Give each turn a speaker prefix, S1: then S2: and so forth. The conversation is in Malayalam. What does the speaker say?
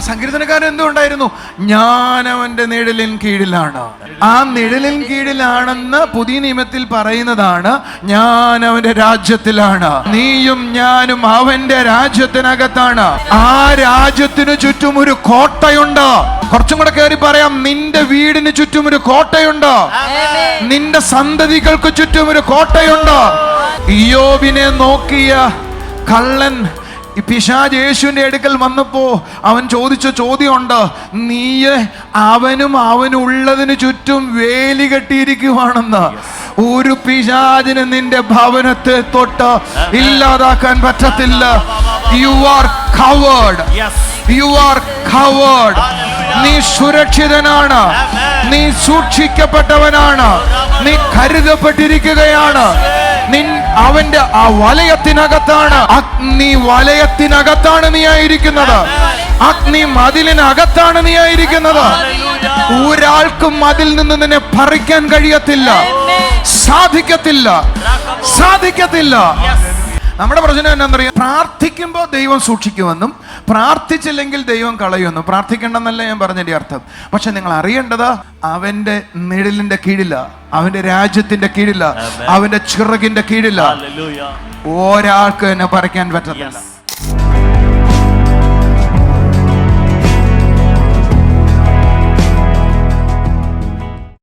S1: സങ്കീർത്തനക്കാരൻ എന്തുകൊണ്ടായിരുന്നു? ഞാൻ അവന്റെ നിഴലിൻ കീഴിലാണ്. ആ നിഴലിൻ കീഴിലാണെന്ന് പുതിയ നിയമത്തിൽ പറയുന്നതാണ് ഞാൻ അവന്റെ രാജ്യത്തിലാണ്. നീയും ഞാനും അവന്റെ രാജ്യത്തിനകത്താണ്. ആ രാജ്യത്തിനു ചുറ്റും ഒരു കോട്ടയുണ്ട്. കുറച്ചും കൂടെ കയറി പറയാം, നിന്റെ വീടിന് ചുറ്റും ഒരു കോട്ടയുണ്ട്. നിന്റെ സന്തതികൾക്ക് ചുറ്റും ഒരു കോട്ടയുണ്ട്. ഇയ്യോബിനെ നോക്കിയ കള്ളൻ പിശാച് യേശുവിന്റെ അടുക്കൽ വന്നപ്പോ അവൻ ചോദിച്ച ചോദ്യമുണ്ട്, നീ അവനുള്ളതിന് ചുറ്റും വേലി കെട്ടിയിരിക്കുവാണെന്ന്. ഒരു പിശാചിന് നിന്റെ ഭവനത്തെ തൊട്ട് ഇല്ലാതാക്കാൻ പറ്റത്തില്ല. You are covered. You are covered. നീ സുരക്ഷിതനാണ്. നീ സൂക്ഷിക്കപ്പെട്ടവനാണ്. നീ കരുതപ്പെട്ടിരിക്കുകയാണ്. അവന്റെ ആ വലയത്തിനകത്താണ്. അഗ്നി വലയത്തിനകത്താണ് നീ ആയിരിക്കുന്നത്. അഗ്നി മതിലിനകത്താണ് നീ ആയിരിക്കുന്നത്. ഒരാൾക്കും അതിൽ നിന്ന് നിന്നെ പറിക്കാൻ കഴിയത്തില്ല. സാധിക്കത്തില്ല. നമ്മുടെ പ്രശ്നം എന്നാന്നറിയാം? പ്രാർത്ഥിക്കുമ്പോൾ ദൈവം സൂക്ഷിക്കുമെന്നും പ്രാർത്ഥിച്ചില്ലെങ്കിൽ ദൈവം കളയുമെന്നും. പ്രാർത്ഥിക്കേണ്ടെന്നല്ല ഞാൻ പറഞ്ഞതിന്റെ അർത്ഥം. പക്ഷെ നിങ്ങൾ അറിയേണ്ടത് അവന്റെ നിഴലിന്റെ കീഴില, അവന്റെ രാജ്യത്തിന്റെ കീഴില, അവന്റെ ചിറകിന്റെ കീഴില ഒരാൾക്ക് എന്നെ പറിക്കാൻ പറ്റത്തില്ല.